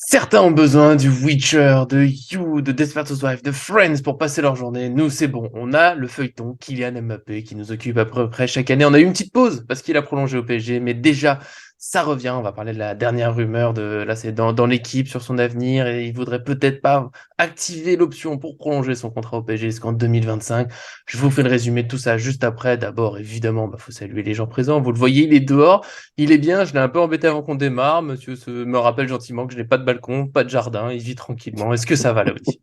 Certains ont besoin du Witcher, de You, de Desperate Housewives, de Friends pour passer leur journée. Nous, c'est bon. On a le feuilleton Kylian Mbappé qui nous occupe à peu près chaque année. On a eu une petite pause parce qu'il a prolongé au PSG, mais déjà, ça revient. On va parler de la dernière rumeur là, c'est dans l'équipe sur son avenir et il voudrait peut-être pas activer l'option pour prolonger son contrat au PSG jusqu'en 2025. Je vous fais le résumé de tout ça juste après. D'abord, évidemment, faut saluer les gens présents. Vous le voyez, il est dehors. Il est bien, je l'ai un peu embêté avant qu'on démarre. Monsieur me rappelle gentiment que je n'ai pas de balcon, pas de jardin, il vit tranquillement. Est-ce que ça va là aussi?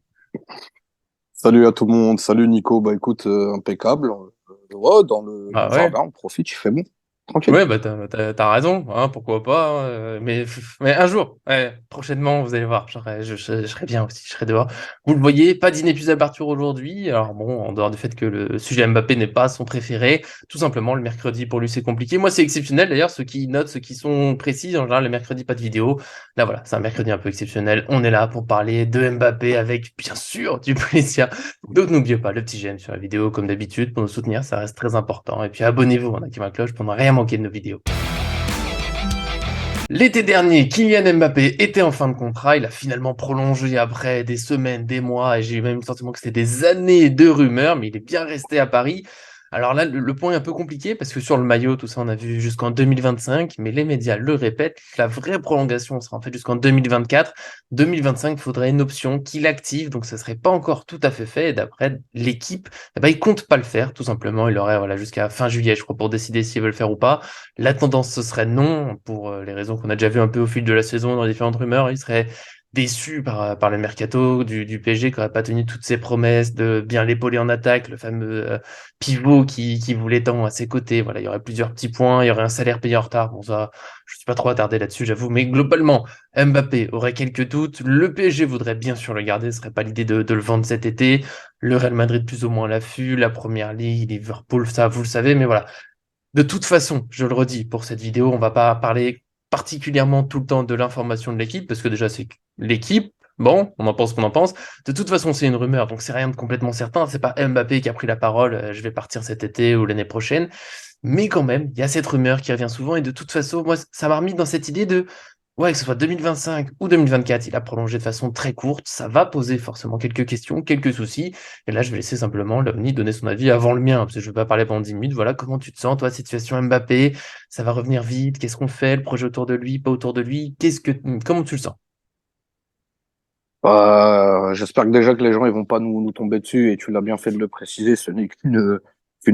Salut à tout le monde, salut Nico, bah écoute, impeccable. Ouais, dans Ah le ouais? jardin, on profite, il fait bon, tranquille. Ouais, bah t'as raison, hein, pourquoi pas, hein, mais un jour, ouais, prochainement, vous allez voir, je serai bien aussi, je serai dehors. Vous le voyez, pas d'inépuisable Arthur aujourd'hui. Alors bon, en dehors du fait que le sujet Mbappé n'est pas son préféré, tout simplement, le mercredi pour lui c'est compliqué. Moi c'est exceptionnel d'ailleurs, ceux qui notent, ceux qui sont précis, en général le mercredi pas de vidéo. Là voilà, c'est un mercredi un peu exceptionnel. On est là pour parler de Mbappé avec bien sûr du plaisir. Donc n'oubliez pas le petit j'aime sur la vidéo comme d'habitude pour nous soutenir, ça reste très important. Et puis abonnez-vous en activant la cloche pour ne rien manquer de nos vidéos. L'été dernier, Kylian Mbappé était en fin de contrat. Il a finalement prolongé après des semaines, des mois, et j'ai eu même le sentiment que c'était des années de rumeurs, mais il est bien resté à Paris. Alors là, le point est un peu compliqué parce que sur le maillot, tout ça, on a vu jusqu'en 2025, mais les médias le répètent, la vraie prolongation sera en fait jusqu'en 2024. 2025, il faudrait une option qu'il active, donc ça serait pas encore tout à fait fait. Et d'après l'équipe, eh ben, il compte pas le faire, tout simplement. Il aurait voilà, jusqu'à fin juillet, je crois, pour décider s'il veut le faire ou pas. La tendance, ce serait non, pour les raisons qu'on a déjà vues un peu au fil de la saison dans les différentes rumeurs. Il serait déçu par le mercato du PSG qui n'aurait pas tenu toutes ses promesses de bien l'épauler en attaque, le fameux pivot qui voulait tant à ses côtés. Voilà, il y aurait plusieurs petits points, il y aurait un salaire payé en retard. Bon, ça, je ne suis pas trop attardé là-dessus, j'avoue. Mais globalement, Mbappé aurait quelques doutes. Le PSG voudrait bien sûr le garder, ce serait pas l'idée de le vendre cet été. Le Real Madrid plus ou moins à l'affût, la Première Ligue, Liverpool, ça vous le savez, mais voilà. De toute façon, je le redis, pour cette vidéo, on va pas parler particulièrement tout le temps de l'information de l'équipe, parce que déjà, c'est l'équipe. Bon, on en pense qu'on en pense. De toute façon, c'est une rumeur, donc c'est rien de complètement certain. C'est pas Mbappé qui a pris la parole, je vais partir cet été ou l'année prochaine. Mais quand même, il y a cette rumeur qui revient souvent, et de toute façon, moi, ça m'a remis dans cette idée de ouais, que ce soit 2025 ou 2024, il a prolongé de façon très courte. Ça va poser forcément quelques questions, quelques soucis. Et là, je vais laisser simplement l'OVNI donner son avis avant le mien, parce que je ne vais pas parler pendant 10 minutes. Voilà, comment tu te sens, toi, situation Mbappé? Ça va revenir vite? Qu'est-ce qu'on fait? Le projet autour de lui, pas autour de lui? Comment tu le sens? J'espère que déjà que les gens ils vont pas nous tomber dessus, et tu l'as bien fait de le préciser, ce n'est qu'une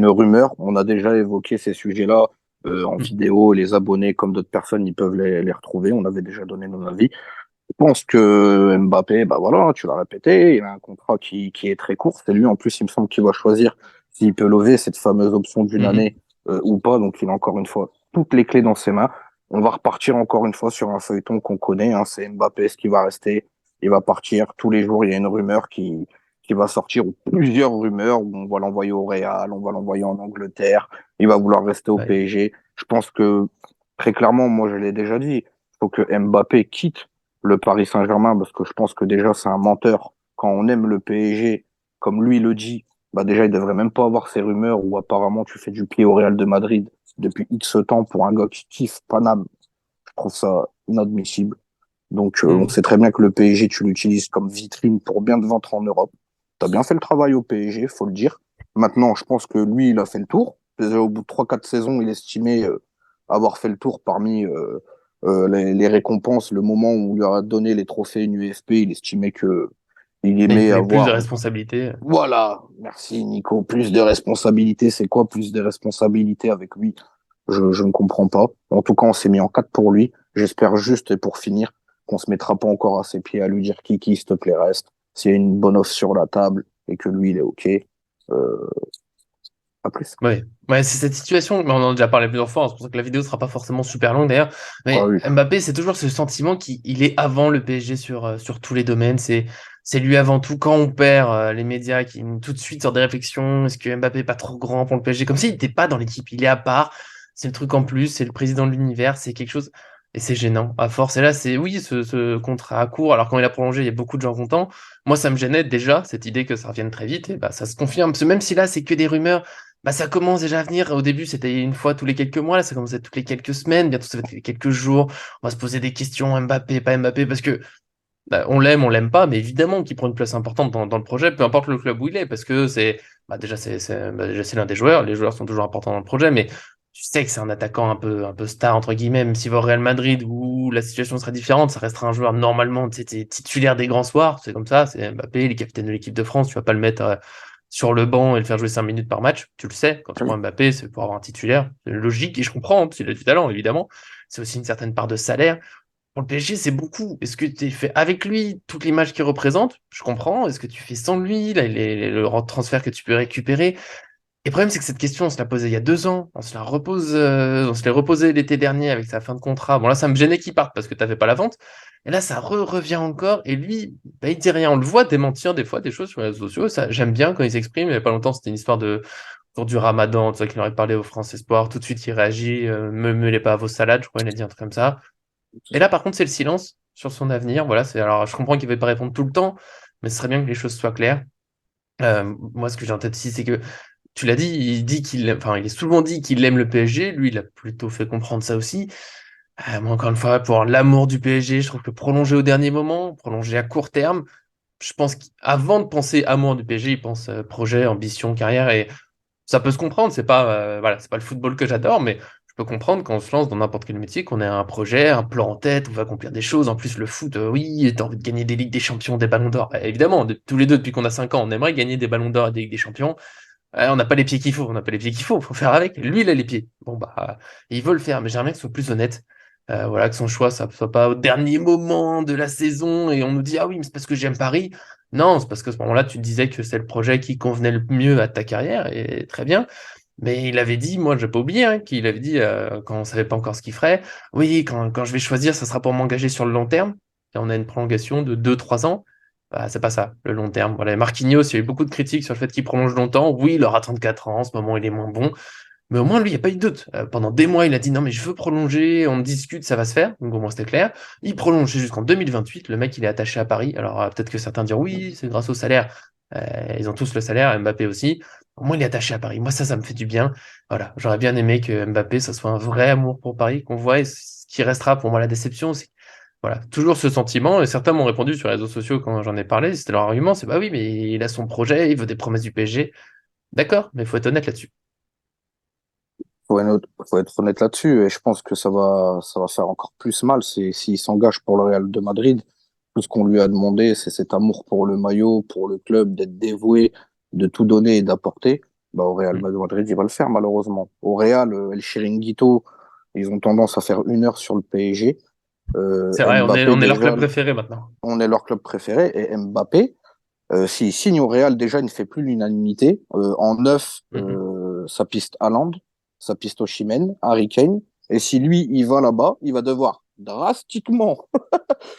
rumeur. On a déjà évoqué ces sujets-là en Hmm. vidéo, les abonnés comme d'autres personnes ils peuvent les retrouver, on avait déjà donné nos avis. Je pense que Mbappé, bah voilà, tu l'as répété, il a un contrat qui est très court. C'est lui, en plus, il me semble qu'il va choisir s'il peut lever cette fameuse option d'une Hmm, année ou pas. Donc, il a encore une fois toutes les clés dans ses mains. On va repartir encore une fois sur un feuilleton qu'on connaît, hein, c'est Mbappé, ce qui va rester. Il va partir. Tous les jours, il y a une rumeur qui va sortir, ou plusieurs rumeurs, où on va l'envoyer au Real, on va l'envoyer en Angleterre, il va vouloir rester au ouais. PSG. Je pense que, très clairement, moi, je l'ai déjà dit, il faut que Mbappé quitte le Paris Saint-Germain, parce que je pense que déjà c'est un menteur. Quand on aime le PSG, comme lui le dit, bah déjà il devrait même pas avoir ces rumeurs où apparemment tu fais du pied au Real de Madrid depuis X temps pour un gars qui kiffe Paname. Je trouve ça inadmissible. Donc on Hmm. sait très bien que le PSG tu l'utilises comme vitrine pour bien te vendre en Europe. T'as bien fait le travail au PSG, faut le dire. Maintenant, je pense que lui, il a fait le tour. Déjà, au bout de 3 4 saisons, il estimait avoir fait le tour parmi les récompenses, le moment où on lui a donné les trophées UFP, il estimait que il Mais il aimait voulait plus de avoir. responsabilités. Voilà, merci Nico. Plus de responsabilités, c'est quoi plus de responsabilités avec lui? Je ne comprends pas. En tout cas, on s'est mis en 4 pour lui. J'espère juste, et pour finir, qu'on se mettra pas encore à ses pieds à lui dire Kiki, s'il te plaît, reste. S'il y a une bonne offre sur la table et que lui, il est OK, euh, à plus. Ouais, ouais, c'est cette situation, mais on en a déjà parlé plusieurs fois, hein, c'est pour ça que la vidéo sera pas forcément super longue d'ailleurs. Ah Mais oui. Mbappé, c'est toujours ce sentiment qu'il est avant le PSG sur tous les domaines. C'est lui avant tout. Quand on perd les médias qui tout de suite sortent des réflexions, est-ce que Mbappé est pas trop grand pour le PSG? Comme s'il n'était pas dans l'équipe, il est à part. C'est le truc en plus, c'est le président de l'univers, c'est quelque chose. Et c'est gênant, à force. Et là, c'est oui, ce contrat à court. Alors quand il a prolongé, il y a beaucoup de gens contents. Moi, ça me gênait déjà, cette idée que ça revienne très vite. Et bah, ça se confirme. Parce que même si là, c'est que des rumeurs. Bah, ça commence déjà à venir. Au début, c'était une fois tous les quelques mois. Là, ça commence à être toutes les quelques semaines. Bientôt, ça va être tous les quelques jours. On va se poser des questions. Mbappé, pas Mbappé. Parce que bah, on l'aime pas, mais évidemment qu'il prend une place importante dans le projet, peu importe le club où il est, parce que déjà c'est l'un des joueurs, les joueurs sont toujours importants dans le projet, mais tu sais que c'est un attaquant un peu star, entre guillemets, même s'il va au Real Madrid où la situation serait différente, ça restera un joueur normalement, tu sais, t'es titulaire des grands soirs, c'est comme ça, c'est Mbappé, il est capitaine de l'équipe de France, tu vas pas le mettre sur le banc et le faire jouer 5 minutes par match, tu le sais, quand tu prends Mbappé, c'est pour avoir un titulaire, c'est logique, et je comprends, hein, parce qu'il a du talent, évidemment, c'est aussi une certaine part de salaire. Pour le PSG, c'est beaucoup. Est-ce que tu fais avec lui toutes les matchs qu'il représente? Je comprends. Est-ce que tu fais sans lui, là, le transfert que tu peux récupérer? Et le problème, c'est que cette question, on se l'a posée il y a 2 ans. On se l'est reposé l'été dernier avec sa fin de contrat. Bon, là, ça me gênait qu'il parte parce que tu n'avais pas la vente. Et là, ça revient encore. Et lui, bah, il dit rien. On le voit démentir des fois des choses sur les réseaux sociaux. Ça, j'aime bien quand il s'exprime. Il n'y a pas longtemps, c'était une histoire de autour du Ramadan, tu vois, qu'il aurait parlé au France Espoir. Tout de suite, il réagit. Me mêlez pas à vos salades. Je crois qu'il a dit un truc comme ça. Et là, par contre, c'est le silence sur son avenir. Voilà, alors, je comprends qu'il ne va pas répondre tout le temps, mais ce serait bien que les choses soient claires. Moi, ce que j'ai en tête ici, c'est que tu l'as dit, enfin, il est souvent dit qu'il aime le PSG. Lui, il a plutôt fait comprendre ça aussi. Moi, encore une fois, pour l'amour du PSG, je trouve que prolonger au dernier moment, prolonger à court terme, je pense qu'avant de penser amour du PSG, il pense projet, ambition, carrière, et ça peut se comprendre. C'est pas, voilà, c'est pas le football que j'adore, mais je peux comprendre quand on se lance dans n'importe quel métier, qu'on ait un projet, un plan en tête, on va accomplir des choses. En plus, le foot, oui, t'as envie de gagner des Ligues des Champions, des Ballons d'Or. Évidemment, tous les deux, depuis qu'on a 5 ans, on aimerait gagner des Ballons d'Or et des Ligues des Champions. On n'a pas les pieds qu'il faut, on n'a pas les pieds qu'il faut faire avec. Lui, il a les pieds. Bon, bah, il veut le faire, mais j'aimerais bien que ce soit plus honnête. Voilà, que son choix, ça ne soit pas au dernier moment de la saison et on nous dit, ah oui, mais c'est parce que j'aime Paris. Non, c'est parce que à ce moment-là, tu te disais que c'est le projet qui convenait le mieux à ta carrière, et très bien. Mais il avait dit, moi, j'ai pas oublié, hein, qu'il avait dit, quand on savait pas encore ce qu'il ferait, oui, quand je vais choisir, ça sera pour m'engager sur le long terme. Et on a une prolongation de 2 3 ans. Bah, c'est pas ça, le long terme. Voilà, Marquinhos, il y a eu beaucoup de critiques sur le fait qu'il prolonge longtemps. Oui, il aura 34 ans, en ce moment, il est moins bon. Mais au moins, lui, il n'y a pas eu de doute. Pendant des mois, il a dit non, mais je veux prolonger, on discute, ça va se faire. Donc, au moins, c'était clair. Il prolonge jusqu'en 2028. Le mec, il est attaché à Paris. Alors, peut-être que certains diront oui, c'est grâce au salaire. Ils ont tous le salaire, Mbappé aussi. Au moins, il est attaché à Paris. Moi, ça me fait du bien. Voilà, j'aurais bien aimé que Mbappé, ça soit un vrai amour pour Paris qu'on voit. Et ce qui restera pour moi la déception, c'est voilà, toujours ce sentiment. Et certains m'ont répondu sur les réseaux sociaux quand j'en ai parlé. C'était leur argument, c'est bah oui, mais il a son projet, il veut des promesses du PSG. D'accord, mais il faut être honnête là-dessus. Faut être honnête là-dessus, et je pense que ça va faire encore plus mal s'il s'engage pour le Real de Madrid. Tout ce qu'on lui a demandé, c'est cet amour pour le maillot, pour le club, d'être dévoué, de tout donner et d'apporter. Bah, au Real Mm. de Madrid, il va le faire, malheureusement. Au Real, El Chiringuito, ils ont tendance à faire 1 heure sur le PSG. C'est vrai, Mbappé, on est leur déjà, club préféré maintenant. on est leur club préféré, et Mbappé, s'il signe au Real, déjà, il ne fait plus l'unanimité. En neuf, Mhm. ça piste Haaland, ça piste Osimhen, Harry Kane. Et si lui, il va là-bas, il va devoir drastiquement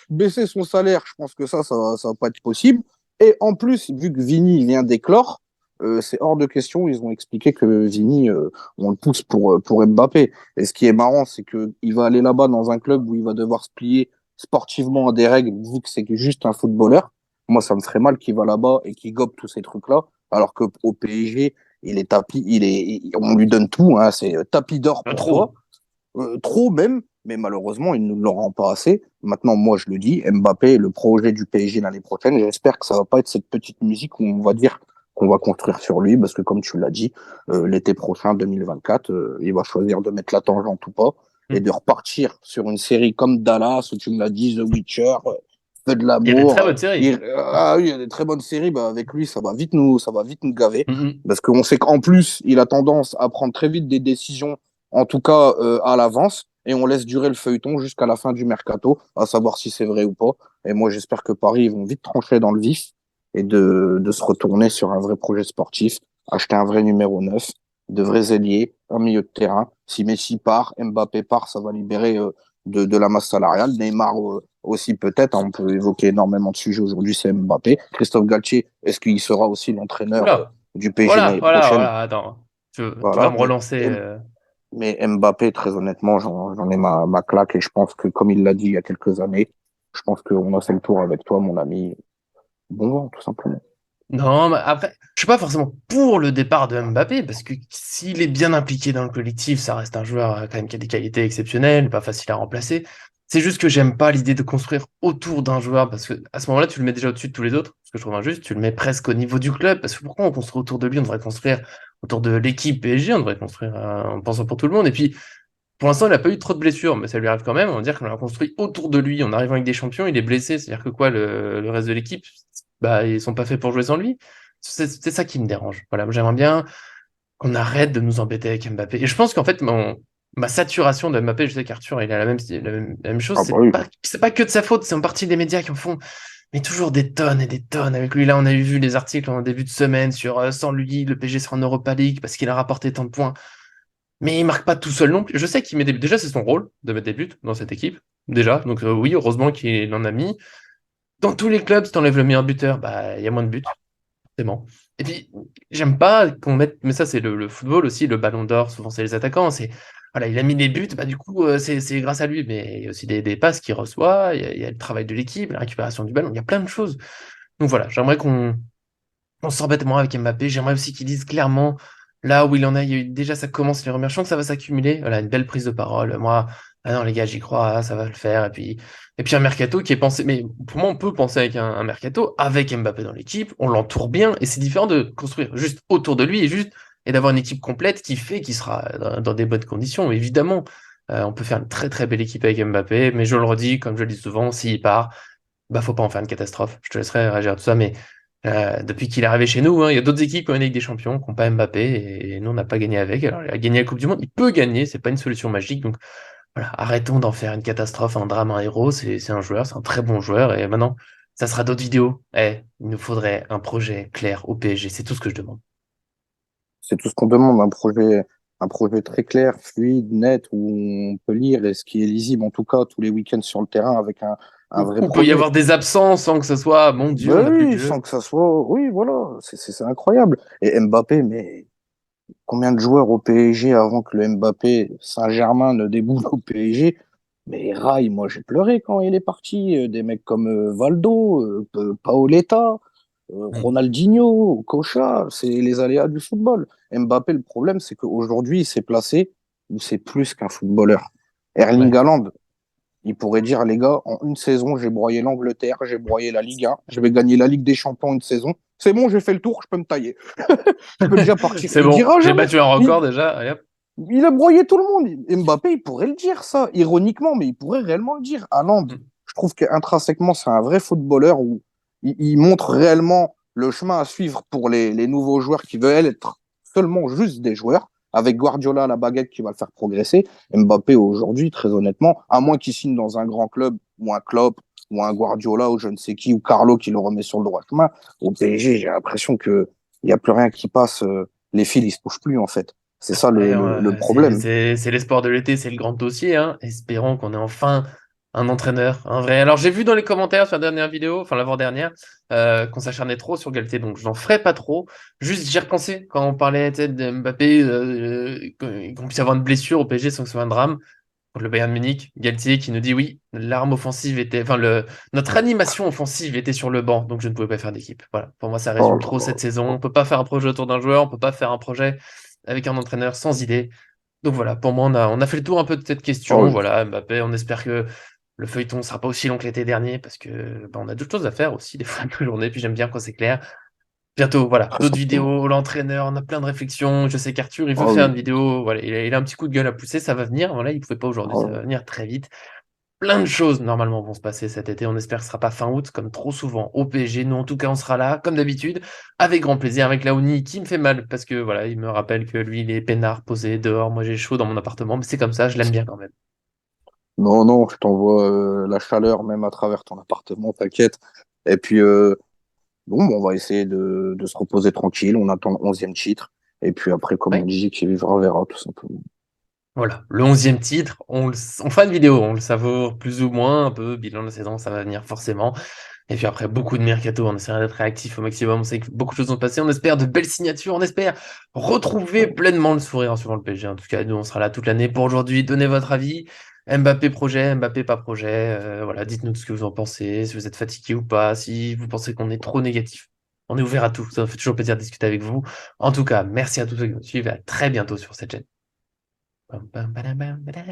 baisser son salaire. Je pense que ça va pas être possible. Et en plus, vu que Vini vient d'éclore, c'est hors de question. Ils ont expliqué que Vini, on le pousse pour Mbappé. Et ce qui est marrant, c'est que il va aller là-bas dans un club où il va devoir se plier sportivement à des règles, vu que c'est juste un footballeur. Moi, ça me ferait mal qu'il va là-bas et qu'il gobe tous ces trucs-là, alors qu'au PSG, il est tapis, on lui donne tout, hein, c'est tapis d'or pour toi, Trop. trop même, mais malheureusement, il ne le rend pas assez. Maintenant, moi, je le dis, Mbappé, le projet du PSG l'année prochaine, j'espère que ça va pas être cette petite musique où on va dire qu'on va construire sur lui, parce que comme tu l'as dit, l'été prochain, 2024, il va choisir de mettre la tangente ou pas, et Mm. de repartir sur une série comme Dallas, où tu me l'as dit, The Witcher, Feu de Il y a des très l'amour. bonnes séries. Ah oui, il y a des très bonnes séries. Bah, avec lui, ça va vite nous gaver. Mhm. Parce qu'on sait qu'en plus, il a tendance à prendre très vite des décisions, en tout cas à l'avance, et on laisse durer le feuilleton jusqu'à la fin du mercato, à savoir si c'est vrai ou pas. Et moi, j'espère que Paris, ils vont vite trancher dans le vif et de se retourner sur un vrai projet sportif, acheter un vrai numéro 9, de vrais ailiers, un milieu de terrain. Si Messi part, Mbappé part, ça va libérer de la masse salariale. Neymar aussi peut-être, hein, on peut évoquer énormément de sujets aujourd'hui, c'est Mbappé. Christophe Galtier, est-ce qu'il sera aussi l'entraîneur Oula. du PSG l'année prochaine? Attends. Tu vas Voilà, me relancer. mais Mbappé, très honnêtement, j'en ai ma claque, et je pense que, comme il l'a dit il y a quelques années, je pense qu'on a fait le tour avec toi, mon ami. Bon vent, tout simplement. Non, mais après, je suis pas forcément pour le départ de Mbappé, parce que s'il est bien impliqué dans le collectif, ça reste un joueur quand même qui a des qualités exceptionnelles, pas facile à remplacer. C'est juste que j'aime pas l'idée de construire autour d'un joueur parce que à ce moment-là, tu le mets déjà au-dessus de tous les autres. Ce que je trouve injuste, tu le mets presque au niveau du club. Parce que pourquoi on construit autour de lui? On devrait construire autour de l'équipe PSG, on devrait construire en pensant pour tout le monde. Et puis, pour l'instant, il n'a pas eu trop de blessures, mais ça lui arrive quand même. On va dire qu'on l'a construit autour de lui. En arrivant avec des champions, il est blessé. C'est-à-dire que quoi, le reste de l'équipe, bah, ils sont pas faits pour jouer sans lui. C'est ça qui me dérange. Voilà, j'aimerais bien qu'on arrête de nous embêter avec Mbappé. Et je pense qu'en fait, ma saturation de Mbappé, je sais qu'Arthur, il a la même chose, Ah bah oui. c'est pas que de sa faute, c'est en partie des médias qui en font, mais toujours des tonnes et des tonnes avec lui. Là, on a vu les articles en début de semaine sur sans lui, le PSG sera en Europa League parce qu'il a rapporté tant de points. Mais il marque pas tout seul non plus. Je sais qu'il met des buts. Déjà, c'est son rôle de mettre des buts dans cette équipe. Déjà. Donc, oui, heureusement qu'il en a mis. Dans tous les clubs, si t'enlèves le meilleur buteur, bah, il y a moins de buts. Forcément. Et puis, j'aime pas qu'on mette, mais ça, c'est le football aussi, le ballon d'or, souvent, c'est les attaquants. Voilà, il a mis des buts, bah, du coup, c'est grâce à lui. Mais il y a aussi des passes qu'il reçoit, il y a le travail de l'équipe, la récupération du ballon, il y a plein de choses. Donc voilà, j'aimerais qu'on s'embête moins avec Mbappé. J'aimerais aussi qu'ils disent clairement, là où il en a, déjà, ça commence les rumeurs. Je sens que ça va s'accumuler. Voilà, une belle prise de parole. Moi, ah non, les gars, j'y crois, ah, ça va le faire. Et puis un mercato qui est pensé. Mais pour moi, on peut penser avec un mercato avec Mbappé dans l'équipe. On l'entoure bien. Et c'est différent de construire juste autour de lui et d'avoir une équipe complète qui sera dans des bonnes conditions. Évidemment, on peut faire une très très belle équipe avec Mbappé. Mais je le redis, comme je le dis souvent, s'il part, bah, faut pas en faire une catastrophe. Je te laisserai réagir à tout ça, mais depuis qu'il est arrivé chez nous, hein, il y a d'autres équipes qui ont une Ligue des Champions, qui n'ont pas Mbappé, et nous, on n'a pas gagné avec. Alors, il a gagné la Coupe du Monde, il peut gagner, c'est pas une solution magique. Donc, voilà, arrêtons d'en faire une catastrophe, un drame, un héros. C'est un joueur, c'est un très bon joueur, et maintenant, ça sera d'autres vidéos. Il nous faudrait un projet clair au PSG, c'est tout ce que je demande. C'est tout ce qu'on demande, un projet très clair, fluide, net, où on peut lire et ce qui est lisible, en tout cas, tous les week-ends sur le terrain avec un vrai Où peut y projet. avoir des absences sans que ce soit, mon Dieu, on Ben n'a plus de oui, jeu. sans que ça soit, oui, voilà, c'est incroyable. Et Mbappé, mais combien de joueurs au PSG avant que le Mbappé Saint-Germain ne déboule au PSG? Mais Rai, moi j'ai pleuré quand il est parti. Des mecs comme Valdo, Paoletta, Hmm. Ronaldinho, Kocha, c'est les aléas du football. Mbappé, le problème, c'est qu'aujourd'hui, il s'est placé où c'est plus qu'un footballeur. Erling Ouais. Haaland, il pourrait dire, les gars, en une saison, j'ai broyé l'Angleterre, j'ai broyé la Ligue 1, je vais gagner la Ligue des Champions une saison. C'est bon, j'ai fait le tour, je peux me tailler. Je peux déjà partir. C'est Il bon, dira j'ai jamais. battu un Il, record déjà. Allez, hop. il a broyé tout le monde. Mbappé, il pourrait le dire, ça, ironiquement, mais il pourrait réellement le dire. Haaland, Hmm. je trouve qu'intrinsèquement, c'est un vrai footballeur où il montre réellement le chemin à suivre pour les nouveaux joueurs qui veulent être seulement juste des joueurs. Avec Guardiola à la baguette qui va le faire progresser. Mbappé, aujourd'hui, très honnêtement, à moins qu'il signe dans un grand club, ou un Klopp, ou un Guardiola, ou je ne sais qui, ou Carlo qui le remet sur le droit chemin, au PSG, j'ai l'impression qu'il n'y a plus rien qui passe. Les fils, ils se touchent plus, en fait. C'est ça le problème. C'est l'espoir de l'été, c'est le grand dossier, hein. Espérons qu'on ait enfin un entraîneur, un vrai. Alors j'ai vu dans les commentaires sur la dernière vidéo, enfin l'avant-dernière, qu'on s'acharnait trop sur Galtier, donc je n'en ferai pas trop. Juste j'y repensais quand on parlait tu sais, de Mbappé, qu'on puisse avoir une blessure au PSG sans que ce soit un drame. Contre le Bayern de Munich, Galtier qui nous dit oui, l'arme offensive était, enfin notre animation offensive était sur le banc, donc je ne pouvais pas faire d'équipe. Voilà, pour moi ça Oh résume là trop là. cette saison. On peut pas faire un projet autour d'un joueur, on peut pas faire un projet avec un entraîneur sans idée. Donc voilà, pour moi on a fait le tour un peu de cette Oh, question. Voilà, Mbappé, on espère que le feuilleton sera pas aussi long que l'été dernier parce que bah, on a d'autres choses à faire aussi des fois que journée. Puis j'aime bien quand c'est clair. Bientôt, voilà, très d'autres certainement. vidéos, l'entraîneur, on a plein de réflexions. Je sais qu'Arthur, il veut Oh faire une oui. vidéo. Voilà, il a un petit coup de gueule à pousser, ça va venir. Voilà, il pouvait pas aujourd'hui, ça Oh, va venir très vite. Plein de choses normalement vont se passer cet été. On espère que ce sera pas fin août, comme trop souvent au PSG. Nous, en tout cas, on sera là, comme d'habitude, avec grand plaisir, avec Laouni qui me fait mal parce que voilà, il me rappelle que lui, il est peinard, posé dehors. Moi, j'ai chaud dans mon appartement, mais c'est comme ça, je l'aime bien quand même. non, non, je t'envoie la chaleur même à travers ton appartement, t'inquiète. Et puis, bon, on va essayer de se reposer tranquille. On attend le 11e titre. Et puis après, comme on Ouais. dit, qui vivra verra, tout simplement. Voilà, le 11e titre, on fera une vidéo, on le savoure plus ou moins, un peu, bilan de la saison, ça va venir forcément. Et puis après, beaucoup de mercato, on essaiera d'être réactif au maximum, on sait que beaucoup de choses ont passé, on espère de belles signatures, on espère retrouver pleinement le sourire en suivant le PSG. En tout cas, nous, on sera là toute l'année pour aujourd'hui. Donnez votre avis. Mbappé projet, Mbappé pas projet. Voilà, dites-nous ce que vous en pensez, si vous êtes fatigué ou pas, si vous pensez qu'on est trop négatif. On est ouvert à tout, ça nous fait toujours plaisir de discuter avec vous. En tout cas, merci à tous ceux qui nous suivent et à très bientôt sur cette chaîne. Bum, bum, badam, bam, badada.